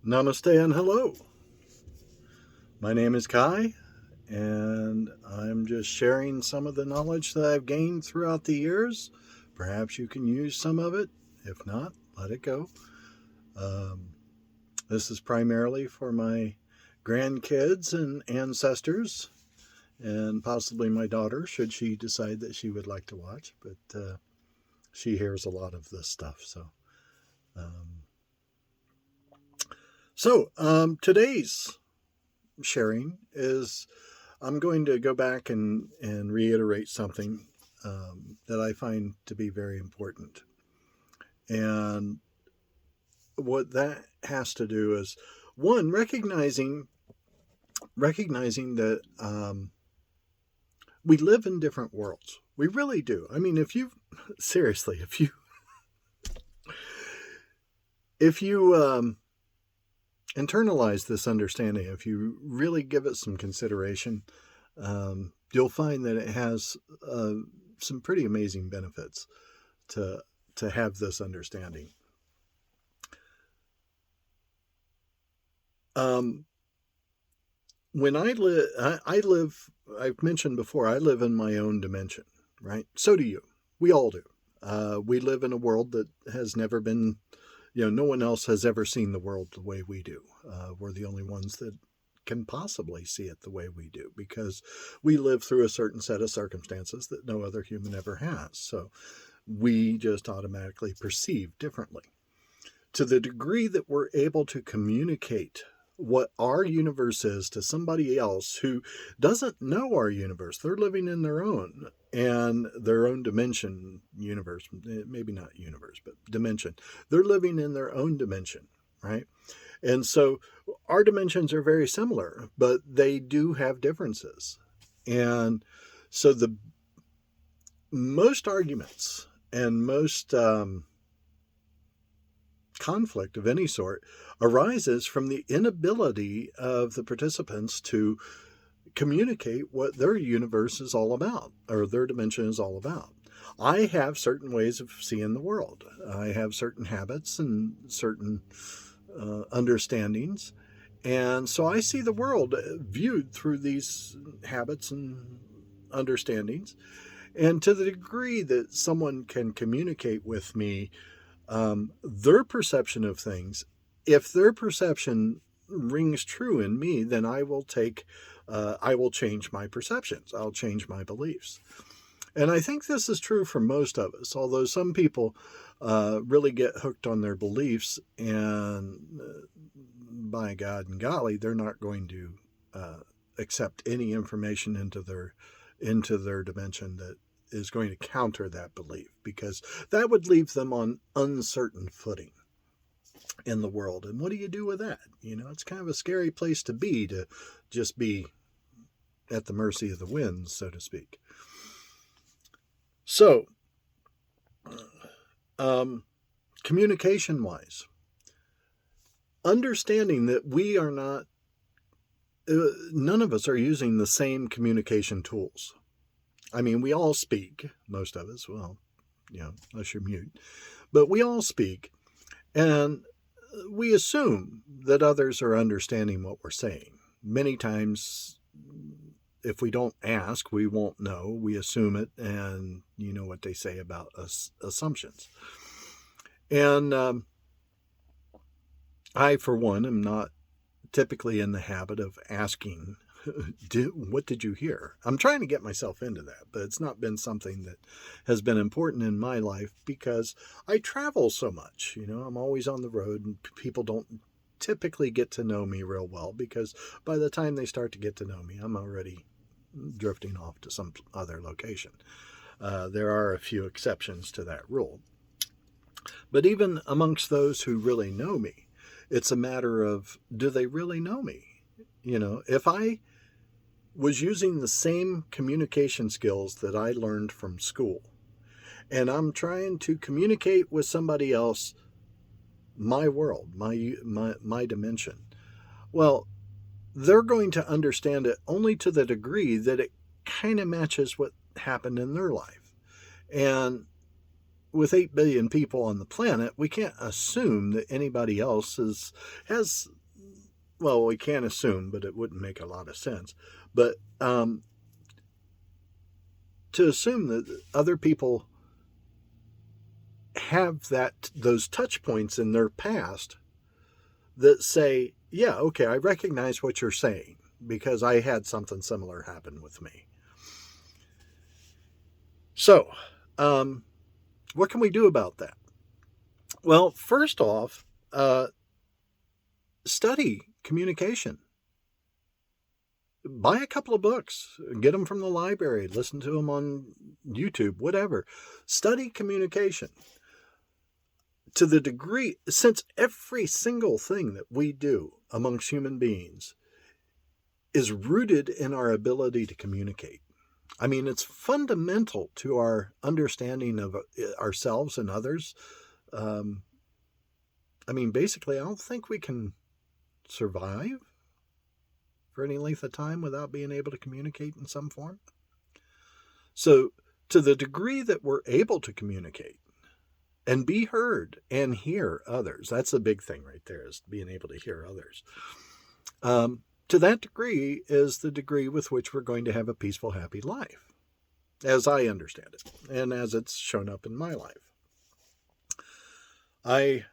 Namaste and hello. My name is Kai, and I'm just sharing some of the knowledge that I've gained throughout the years. Perhaps you can use some of it. If not, let it go. Um, this is primarily for my grandkids and ancestors, and possibly my daughter, should she decide that she would like to watch. But she hears a lot of this stuff, so. Um, today's sharing is I'm going to go back and reiterate something that I find to be very important. And what that has to do is, one, recognizing that we live in different worlds. We really do. I mean, if you seriously, if you internalize this understanding, if you really give it some consideration, you'll find that it has some pretty amazing benefits to have this understanding. When I live, I've mentioned before, I live in my own dimension, right? So do you. We all do. We live in a world that has never been, no one else has ever seen the world the way we do. We're the only ones that can possibly see it the way we do because we live through a certain set of circumstances that no other human ever has. So we just automatically perceive differently. To the degree that we're able to communicate what our universe is to somebody else who doesn't know our universe, they're living in their own and their own dimension universe, maybe not universe, but dimension. They're living in their own dimension, right? And so our dimensions are very similar, but they do have differences. And so the most arguments and most conflict of any sort arises from the inability of the participants to communicate what their universe is all about or their dimension is all about. I have certain ways of seeing the world. I have certain habits and certain understandings. And so I see the world viewed through these habits and understandings. And to the degree that someone can communicate with me their perception of things, if their perception rings true in me, then I will change my perceptions. I'll change my beliefs. And I think this is true for most of us, although some people really get hooked on their beliefs, and by God and golly, they're not going to accept any information into their dimension that is going to counter that belief, because that would leave them on uncertain footing in the world. And what do you do with that? It's kind of a scary place to just be at the mercy of the winds, so to speak. So, communication wise, understanding that we are not, none of us are using the same communication tools. I mean, we all speak, most of us, well, unless you're mute, but we all speak, and we assume that others are understanding what we're saying. Many times, if we don't ask, we won't know. We assume it, and you know what they say about assumptions. And I, for one, am not typically in the habit of asking, what did you hear? I'm trying to get myself into that, but it's not been something that has been important in my life because I travel so much. I'm always on the road, and people don't typically get to know me real well, because by the time they start to get to know me, I'm already drifting off to some other location. There are a few exceptions to that rule. But even amongst those who really know me, it's a matter of, do they really know me? If I was using the same communication skills that I learned from school, and I'm trying to communicate with somebody else my world, my dimension, well, they're going to understand it only to the degree that it kind of matches what happened in their life. And with 8 billion people on the planet, we can't assume that anybody else has, well, we can assume, but it wouldn't make a lot of sense. But to assume that other people have those touch points in their past that say, yeah, okay, I recognize what you're saying because I had something similar happen with me. So, what can we do about that? Well, first off, study communication. Buy a couple of books, get them from the library, listen to them on YouTube, whatever. Study communication. To the degree, since every single thing that we do amongst human beings is rooted in our ability to communicate. I mean, it's fundamental to our understanding of ourselves and others. I mean, basically, I don't think we can survive for any length of time without being able to communicate in some form. So, to the degree that we're able to communicate and be heard and hear others, that's the big thing right there, is being able to hear others. To that degree is the degree with which we're going to have a peaceful, happy life, as I understand it, and as it's shown up in my life. I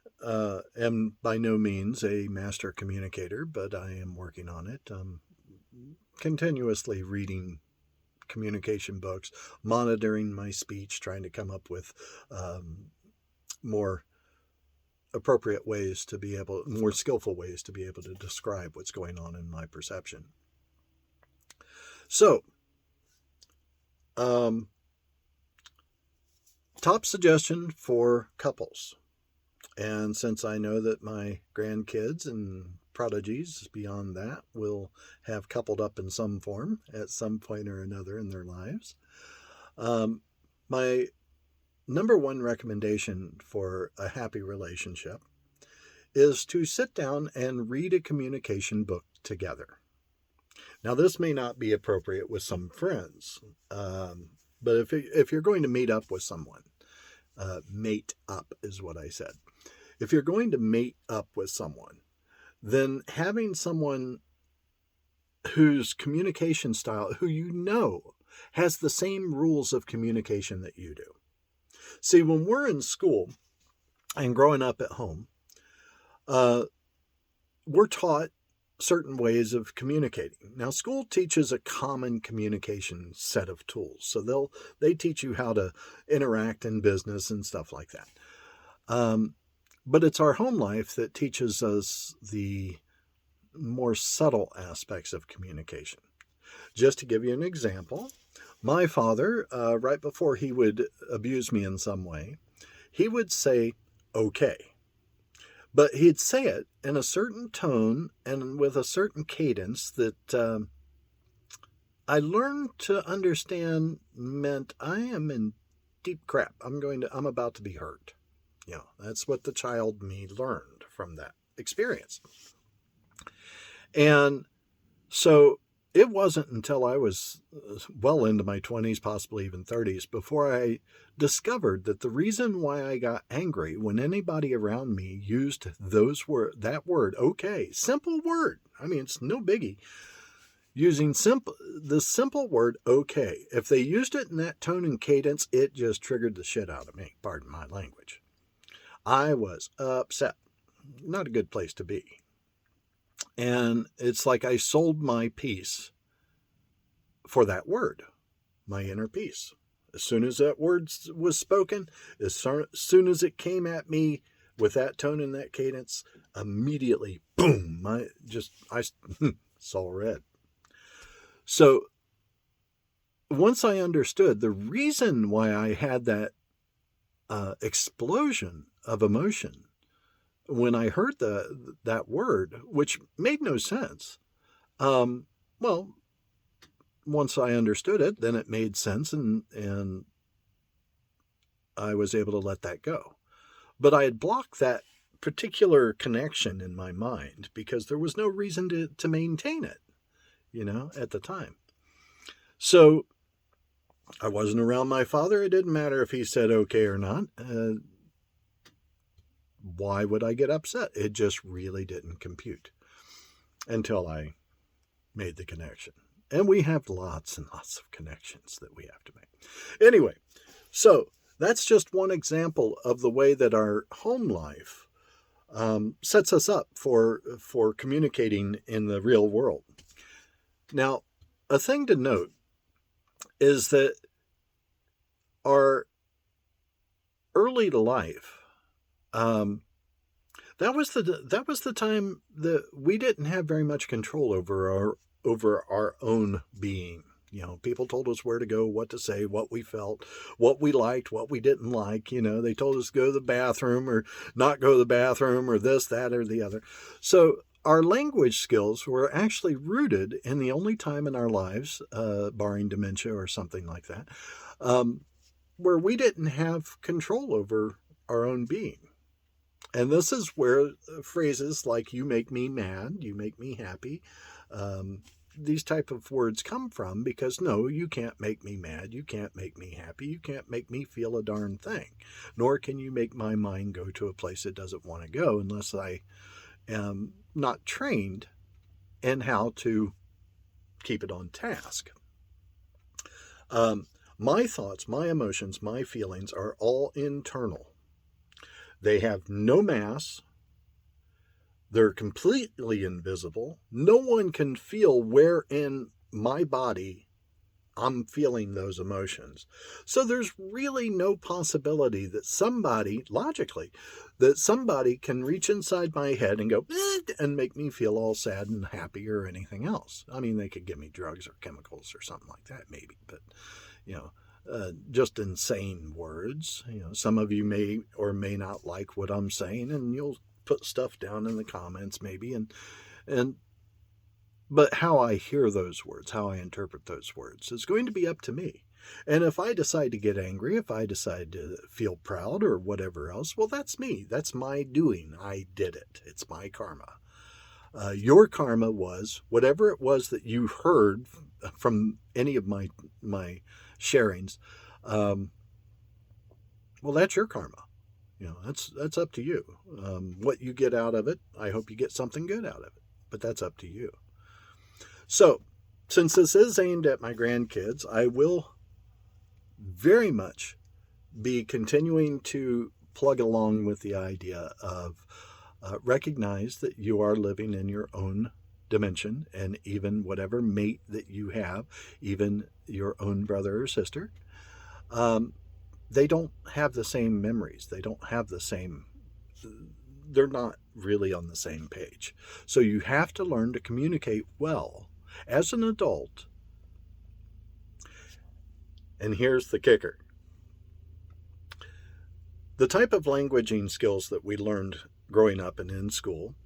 am by no means a master communicator, but I am working on it. Continuously reading communication books, monitoring my speech, trying to come up with more appropriate ways to be able, more skillful ways to be able to describe what's going on in my perception. So, top suggestion for couples. And since I know that my grandkids and prodigies beyond that will have coupled up in some form at some point or another in their lives, my number one recommendation for a happy relationship is to sit down and read a communication book together. Now, this may not be appropriate with some friends, but if you're going to meet up with someone, mate up is what I said. If you're going to mate up with someone, then having someone whose communication style, who you know has the same rules of communication that you do. See, when we're in school and growing up at home, we're taught certain ways of communicating. Now, school teaches a common communication set of tools. So they teach you how to interact in business and stuff like that. But it's our home life that teaches us the more subtle aspects of communication. Just to give you an example, my father, right before he would abuse me in some way, he would say, okay. But he'd say it in a certain tone and with a certain cadence that I learned to understand meant I am in deep crap. I'm about to be hurt. You know, that's what the child me learned from that experience. And so it wasn't until I was well into my 20s, possibly even 30s, before I discovered that the reason why I got angry when anybody around me used that word, okay, simple word. I mean, it's no biggie. Using the simple word, okay. If they used it in that tone and cadence, it just triggered the shit out of me. Pardon my language. I was upset. Not a good place to be. And it's like I sold my peace for that word, my inner peace. As soon as that word was spoken, as soon as it came at me with that tone and that cadence, immediately, boom, I saw red. So once I understood the reason why I had that explosion of emotion when I heard that word, which made no sense, well, once I understood it, then it made sense, and I was able to let that go. But I had blocked that particular connection in my mind because there was no reason to maintain it, at the time. So I wasn't around my father. It didn't matter if he said okay or not. Why would I get upset? It just really didn't compute until I made the connection. And we have lots and lots of connections that we have to make. Anyway, so that's just one example of the way that our home life sets us up for communicating in the real world. Now, a thing to note is that our early life, that was the time that we didn't have very much control over our own being. You know, people told us where to go, what to say, what we felt, what we liked, what we didn't like. You know, they told us to go to the bathroom or not go to the bathroom or this, that, or the other. So our language skills were actually rooted in the only time in our lives, barring dementia or something like that, where we didn't have control over our own being. And this is where phrases like "you make me mad," "you make me happy," these type of words come from, because no, you can't make me mad, you can't make me happy, you can't make me feel a darn thing, nor can you make my mind go to a place it doesn't want to go unless I am not trained in how to keep it on task. My thoughts, my emotions, my feelings are all internal. They have no mass. They're completely invisible. No one can feel where in my body I'm feeling those emotions. So there's really no possibility that somebody, logically, that somebody can reach inside my head and go, and make me feel all sad and happy or anything else. I mean, they could give me drugs or chemicals or something like that, maybe, but, you know, just insane words. You know, some of you may or may not like what I'm saying, and you'll put stuff down in the comments maybe, and but how I hear those words, how I interpret those words is going to be up to me. And if I decide to get angry, if I decide to feel proud or whatever else, well, that's me. That's my doing. I did it. It's my karma. Your karma was whatever it was that you heard from any of my sharings. Well, that's your karma. You know, that's up to you. What you get out of it, I hope you get something good out of it, but that's up to you. So, since this is aimed at my grandkids, I will very much be continuing to plug along with the idea of recognize that you are living in your own dimension, and even whatever mate that you have, even your own brother or sister, they don't have the same memories. They don't have the same, they're not really on the same page. So you have to learn to communicate well as an adult. And here's the kicker. The type of languaging skills that we learned growing up and in school,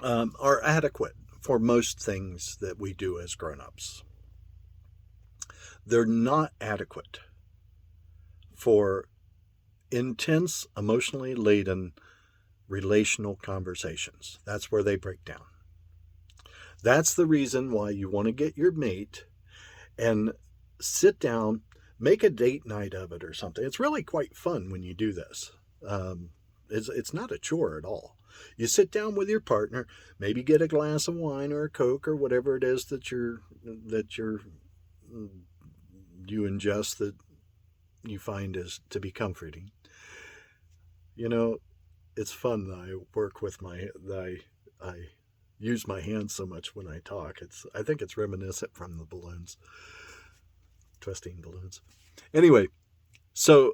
are adequate for most things that we do as grown-ups. They're not adequate for intense, emotionally laden, relational conversations. That's where they break down. That's the reason why you want to get your mate and sit down, make a date night of it or something. It's really quite fun when you do this. It's not a chore at all. You sit down with your partner, maybe get a glass of wine or a Coke or whatever it is that you ingest that you find is to be comforting. You know, it's fun that I work with I use my hands so much when I talk. I think it's reminiscent from the balloons, twisting balloons. Anyway, so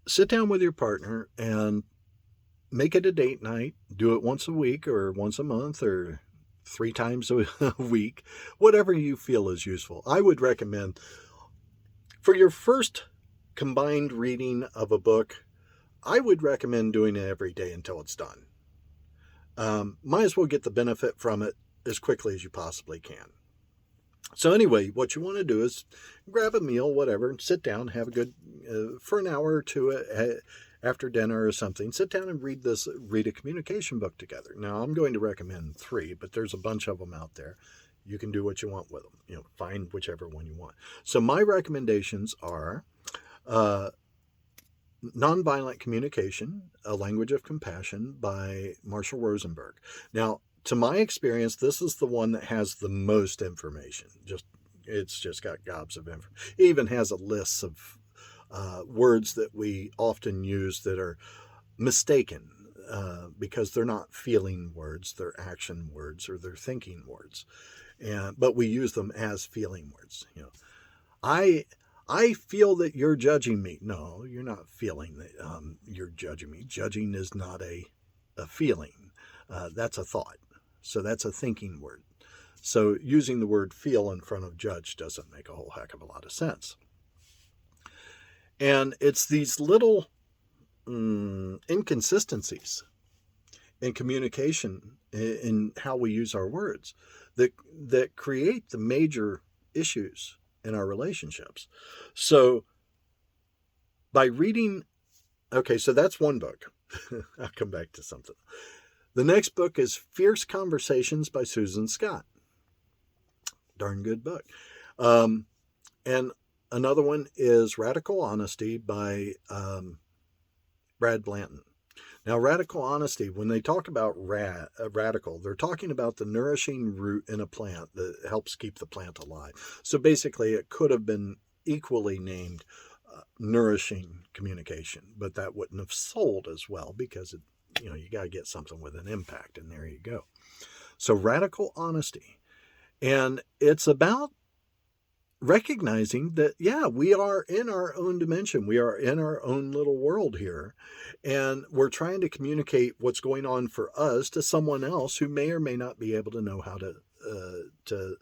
sit down with your partner and make it a date night. Do it once a week or once a month or 3 times a week, whatever you feel is useful. I would recommend for your first combined reading of a book, I would recommend doing it every day until it's done. Might as well get the benefit from it as quickly as you possibly can. So anyway, what you want to do is grab a meal, whatever, and sit down, have a good, for an hour or two after dinner or something, sit down and read a communication book together. Now, I'm going to recommend 3, but there's a bunch of them out there. You can do what you want with them. Find whichever one you want. So my recommendations are uh, Nonviolent Communication, A Language of Compassion by Marshall Rosenberg. Now, to my experience, this is the one that has the most information. It's just got gobs of information. It even has a list of words that we often use that are mistaken because they're not feeling words, they're action words or they're thinking words. But we use them as feeling words. I feel that you're judging me. No, you're not feeling that you're judging me. Judging is not a feeling. That's a thought. So that's a thinking word. So using the word feel in front of judge doesn't make a whole heck of a lot of sense. And it's these little inconsistencies in communication, in how we use our words, that create the major issues in our relationships. So by reading, okay, so that's one book. I'll come back to something. The next book is Fierce Conversations by Susan Scott. Darn good book. And another one is Radical Honesty by Brad Blanton. Now, radical honesty, when they talk about radical, they're talking about the nourishing root in a plant that helps keep the plant alive. So basically, it could have been equally named nourishing communication, but that wouldn't have sold as well because you got to get something with an impact, and there you go. So radical honesty, and it's about recognizing that, yeah, we are in our own dimension. We are in our own little world here. And we're trying to communicate what's going on for us to someone else who may or may not be able to know how to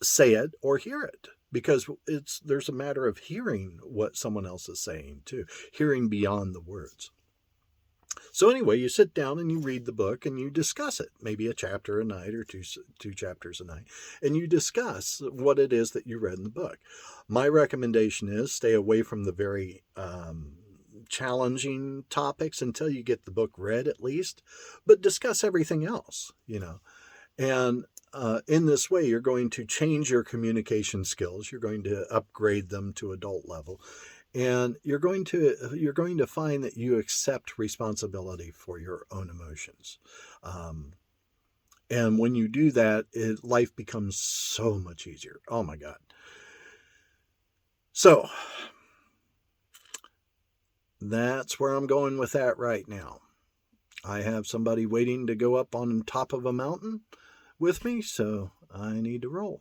say it or hear it. Because there's a matter of hearing what someone else is saying too, hearing beyond the words. So anyway, you sit down and you read the book and you discuss it, maybe a chapter a night or two chapters a night, and you discuss what it is that you read in the book. My recommendation is stay away from the very challenging topics until you get the book read at least, but discuss everything else, And in this way, you're going to change your communication skills. You're going to upgrade them to adult level. And you're going to find that you accept responsibility for your own emotions. And when you do that, life becomes so much easier. Oh my God. So that's where I'm going with that right now. I have somebody waiting to go up on top of a mountain with me, so I need to roll.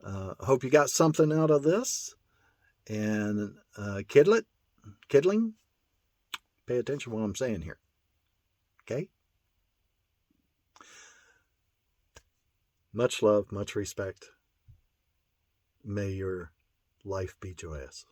Hope you got something out of this. And kidling, pay attention to what I'm saying here. Okay? Much love, much respect. May your life be joyous.